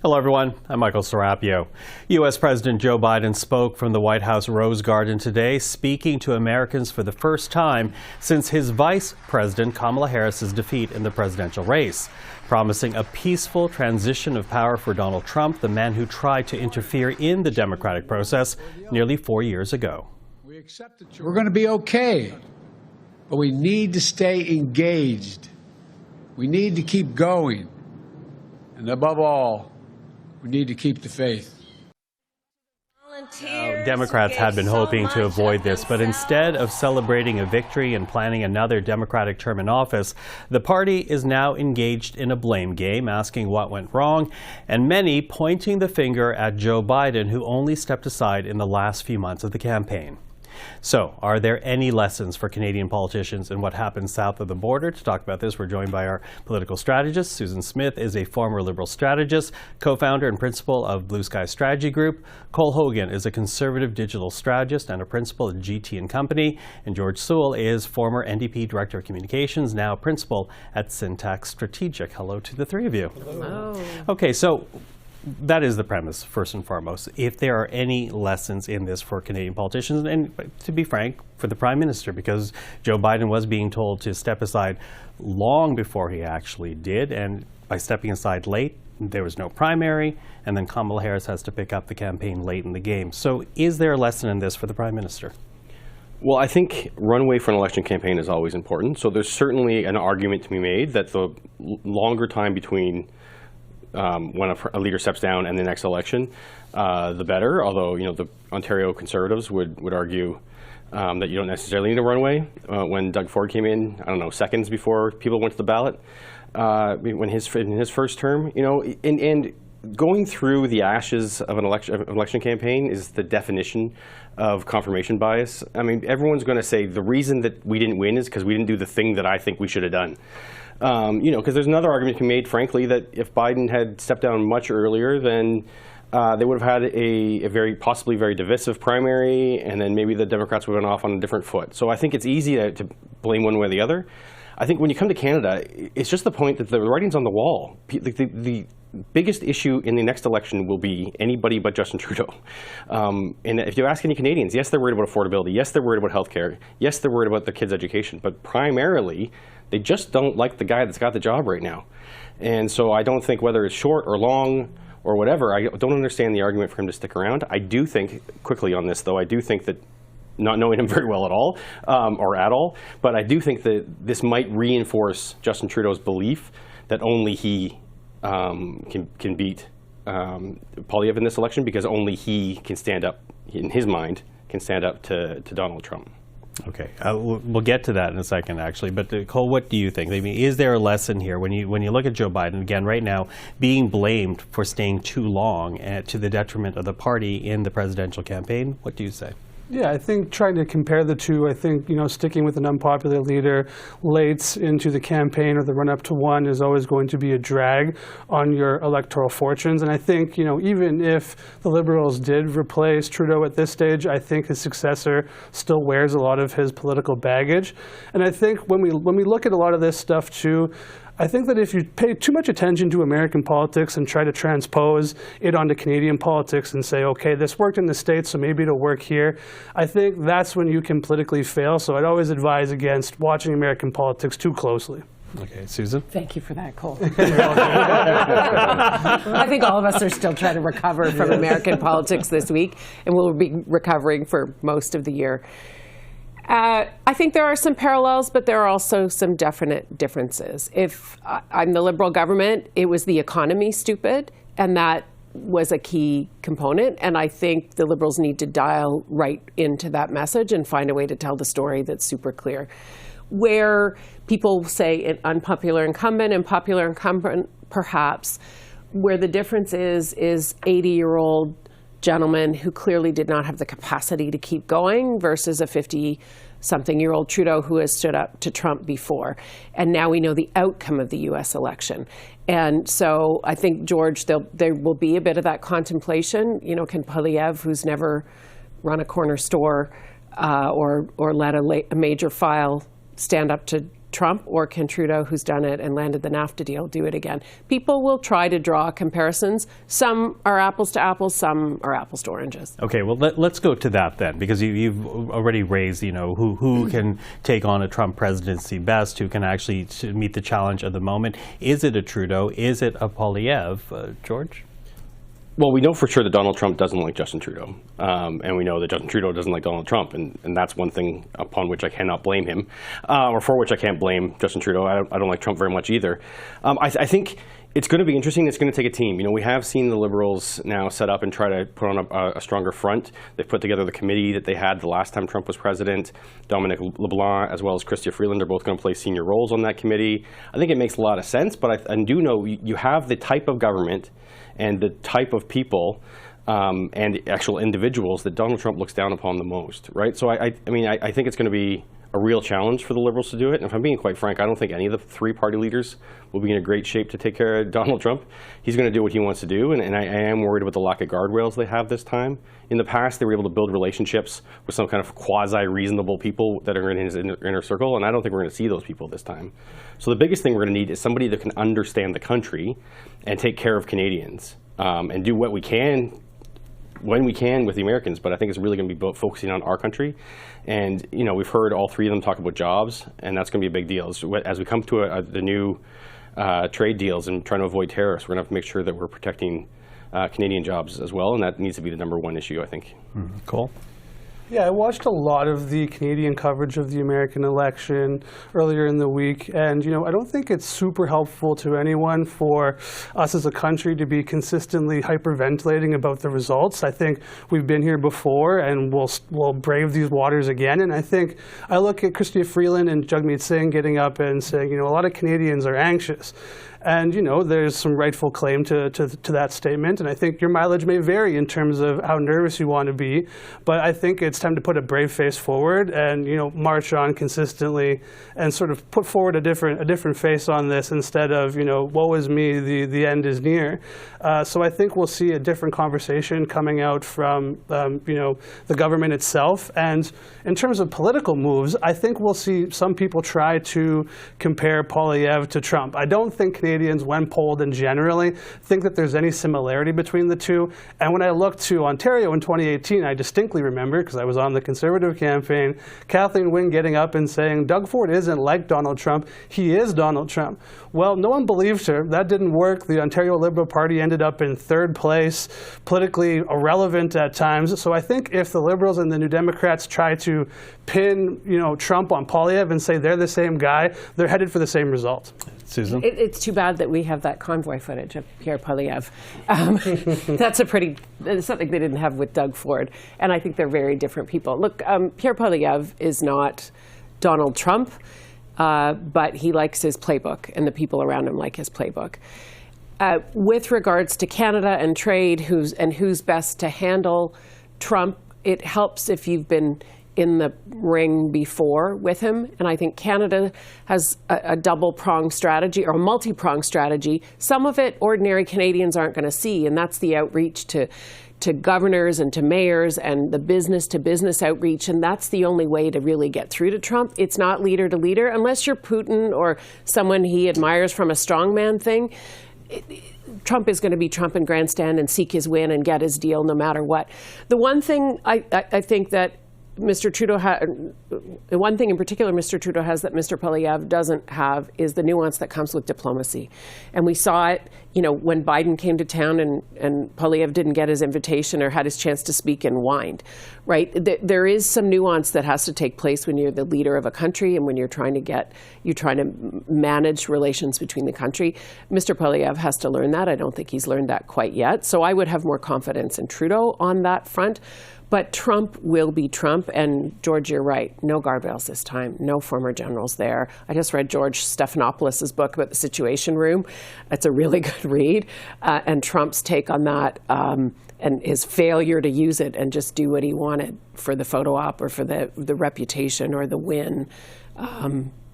Hello, everyone. I'm Michael Serapio. U.S. President Joe Biden spoke from the White House Rose Garden today, speaking to Americans for the first time since his Vice President Kamala Harris's defeat in the presidential race, promising a peaceful transition of power for Donald Trump, the man who tried to interfere in the democratic process nearly 4 years ago. We're going to be okay, but we need to stay engaged. We need to keep going. And above all, we need to keep the faith. Democrats had been hoping to avoid this, but instead of celebrating a victory and planning another Democratic term in office, the party is now engaged in a blame game, asking what went wrong, and many pointing the finger at Joe Biden, who only stepped aside in the last few months of the campaign. So, are there any lessons for Canadian politicians in what happened south of the border? To talk about this, we're joined by our political strategist. Susan Smith is a former Liberal strategist, co-founder and principal of Blue Sky Strategy Group. Cole Hogan is a conservative digital strategist and a principal at GT & Company. And George Soule is former NDP Director of Communications, now principal at Syntax Strategic. Hello to the three of you. Hello. Okay, so that is the premise, first and foremost. If there are any lessons in this for Canadian politicians, and to be frank, for the Prime Minister, because Joe Biden was being told to step aside long before he actually did, and by stepping aside late, there was no primary, and then Kamala Harris has to pick up the campaign late in the game. So is there a lesson in this for the Prime Minister? Well, I think runway for an election campaign is always important. So there's certainly an argument to be made that the longer time between when a leader steps down and the next election, the better. Although, you know, the Ontario Conservatives would argue that you don't necessarily need a runway. When Doug Ford came in, I don't know, seconds before people went to the ballot, in his first term, you know, and going through the ashes of an election campaign is the definition of confirmation bias. I mean, everyone's going to say the reason that we didn't win is because we didn't do the thing that I think we should have done. You know, because there's another argument to be made, frankly, that if Biden had stepped down much earlier, then they would have had a possibly very divisive primary, and then maybe the Democrats would have gone off on a different foot. So I think it's easy to blame one way or the other. I think when you come to Canada, it's just the point that the writing's on the wall. The biggest issue in the next election will be anybody but Justin Trudeau. And if you ask any Canadians, yes, they're worried about affordability. Yes, they're worried about healthcare. Yes, they're worried about their kids' education. But primarily, they just don't like the guy that's got the job right now. And so I don't think whether it's short or long or whatever, I don't understand the argument for him to stick around. I do think, quickly on this though, I do think that, not knowing him very well at all, or at all, but I do think that this might reinforce Justin Trudeau's belief that only he can beat Poilievre in this election, because only he can stand up, in his mind, can stand up to Donald Trump. Okay, we'll get to that in a second, actually. But Cole, what do you think? I mean, is there a lesson here when you look at Joe Biden again right now being blamed for staying too long to the detriment of the party in the presidential campaign? What do you say? Yeah, I think trying to compare the two, I think, you know, sticking with an unpopular leader late into the campaign or the run-up to one is always going to be a drag on your electoral fortunes. And I think, you know, even if the Liberals did replace Trudeau at this stage, I think his successor still wears a lot of his political baggage. And I think when we look at a lot of this stuff too, I think that if you pay too much attention to American politics and try to transpose it onto Canadian politics and say, okay, this worked in the States, so maybe it'll work here, I think that's when you can politically fail. So I'd always advise against watching American politics too closely. Okay, Susan? Thank you for that, Cole. I think all of us are still trying to recover from American politics this week, and we'll be recovering for most of the year. I think there are some parallels, but there are also some definite differences. If I'm the Liberal government, it was the economy, stupid, and that was a key component. And I think the Liberals need to dial right into that message and find a way to tell the story that's super clear. Where people say an unpopular incumbent and popular incumbent, perhaps, where the difference is 80-year-old gentleman who clearly did not have the capacity to keep going versus a 50-something-year-old Trudeau who has stood up to Trump before. And now we know the outcome of the U.S. election. And so I think, George, there will be a bit of that contemplation. You know, can Poilievre, who's never run a corner store or led a major file, stand up to Trump, or can Trudeau, who's done it and landed the NAFTA deal, do it again? People will try to draw comparisons. Some are apples to apples, some are apples to oranges. Okay, well, let's go to that then, because you've already raised, who can take on a Trump presidency best, who can actually meet the challenge of the moment. Is it a Trudeau? Is it a Poilievre? George? Well, we know for sure that Donald Trump doesn't like Justin Trudeau, and we know that Justin Trudeau doesn't like Donald Trump, and that's one thing upon which I cannot blame him, or for which I can't blame Justin Trudeau. I don't like Trump very much either. I think it's going to be interesting. It's going to take a team. We have seen the Liberals now set up and try to put on a stronger front. They've put together the committee that they had the last time Trump was president. Dominic LeBlanc as well as Chrystia Freeland are both going to play senior roles on that committee. I think it makes a lot of sense, but I do know you have the type of government and the type of people and actual individuals that Donald Trump looks down upon the most, right? So I think it's going to be a real challenge for the Liberals to do it. And if I'm being quite frank, I don't think any of the three party leaders will be in a great shape to take care of Donald Trump. He's going to do what he wants to do, and I am worried about the lack of guardrails they have this time. In the past, they were able to build relationships with some kind of quasi-reasonable people that are in his inner circle, and I don't think we're going to see those people this time. So the biggest thing we're going to need is somebody that can understand the country and take care of Canadians and do what we can when we can with the Americans, but I think it's really going to be focusing on our country. And we've heard all three of them talk about jobs, and that's going to be a big deal. As we come to the new trade deals and trying to avoid tariffs, we're going to have to make sure that we're protecting Canadian jobs as well, and that needs to be the #1 issue, I think. Cool. Yeah, I watched a lot of the Canadian coverage of the American election earlier in the week, and I don't think it's super helpful to anyone for us as a country to be consistently hyperventilating about the results. I think we've been here before, and we'll brave these waters again. And I think I look at Chrystia Freeland and Jagmeet Singh getting up and saying, a lot of Canadians are anxious. And, there's some rightful claim to that statement. And I think your mileage may vary in terms of how nervous you want to be. But I think it's time to put a brave face forward and, march on consistently and sort of put forward a different face on this instead of, woe is me, the end is near. So I think we'll see a different conversation coming out from, the government itself. And in terms of political moves, I think we'll see some people try to compare Poilievre to Trump. I don't think Canadians, when polled and generally, think that there's any similarity between the two. And when I looked to Ontario in 2018, I distinctly remember, because I was on the Conservative campaign, Kathleen Wynne getting up and saying, Doug Ford isn't like Donald Trump, he is Donald Trump. Well, no one believed her. That didn't work. The Ontario Liberal Party ended up in 3rd place, politically irrelevant at times. So I think if the Liberals and the New Democrats try to pin, Trump on Poilievre and say they're the same guy, they're headed for the same result. Susan? It's too bad that we have that convoy footage of Pierre Poilievre. That's something they didn't have with Doug Ford. And I think they're very different people. Look, Pierre Poilievre is not Donald Trump, but he likes his playbook, and the people around him like his playbook. With regards to Canada and trade, who's best to handle Trump, it helps if you've been in the ring before with him. And I think Canada has a double-pronged strategy or a multi-pronged strategy. Some of it ordinary Canadians aren't going to see, and that's the outreach to governors and to mayors and the business-to-business outreach, and that's the only way to really get through to Trump. It's not leader to leader, unless you're Putin or someone he admires from a strongman thing. Trump is going to be Trump and grandstand and seek his win and get his deal no matter what. The one thing I think that Mr. Trudeau the one thing in particular Mr. Trudeau has that Mr. Poilievre doesn't have is the nuance that comes with diplomacy. And we saw it, when Biden came to town and Poilievre didn't get his invitation or had his chance to speak and whined, right? There is some nuance that has to take place when you're the leader of a country and when you're trying to manage relations between the country. Mr. Poilievre has to learn that. I don't think he's learned that quite yet. So I would have more confidence in Trudeau on that front. But Trump will be Trump, and George, you're right. No guardrails this time. No former generals there. I just read George Stephanopoulos' book about the Situation Room. It's a really good read. And Trump's take on that and his failure to use it and just do what he wanted for the photo op or for the reputation or the win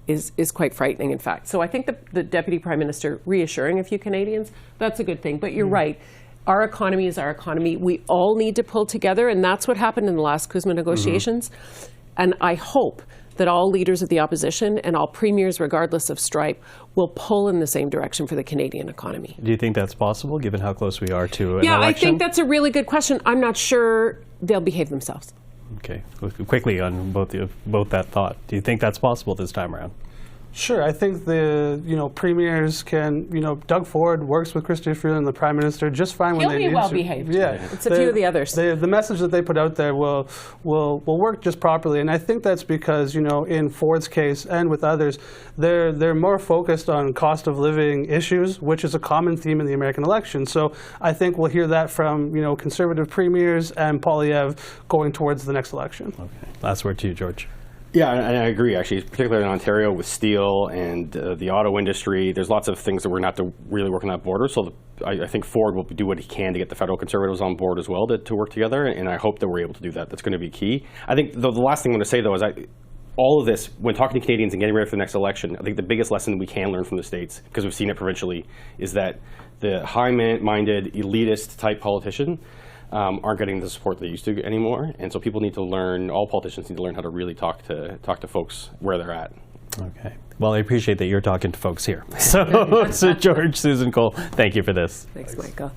is quite frightening, in fact. So I think the Deputy Prime Minister reassuring a few Canadians, that's a good thing. But you're right. Our economy is our economy. We all need to pull together, and that's what happened in the last CUSMA negotiations. And I hope that all leaders of the opposition and all premiers, regardless of stripe, will pull in the same direction for the Canadian economy. Do you think that's possible, given how close we are to an Yeah, election? I think that's a really good question. I'm not sure they'll behave themselves. Okay. Quickly on both that thought. Do you think that's possible this time around? Sure, I think the premiers can, Doug Ford works with Chrystia Freeland, the Prime Minister, just fine when He'll they be need well to. behaved. Yeah, It's a few of the others. The message that they put out there will work just properly, and I think that's because in Ford's case and with others, they're more focused on cost of living issues, which is a common theme in the American election. So I think we'll hear that from Conservative premiers and Poilievre going towards the next election. Okay. Last word to you, George. Yeah, and I agree, actually, particularly in Ontario with steel and the auto industry. There's lots of things that we're not to really work on that border. So I think Ford will do what he can to get the federal Conservatives on board as well to work together, and I hope that we're able to do that. That's going to be key. I think the last thing I'm going to say, though, is all of this, when talking to Canadians and getting ready for the next election, I think the biggest lesson we can learn from the States, because we've seen it provincially, is that the high-minded, elitist-type politician aren't getting the support they used to anymore, and so people need to learn. All politicians need to learn how to really talk to folks where they're at. Okay. Well, I appreciate that you're talking to folks here. So, George, Susan Cole, thank you for this. Thanks, Michael.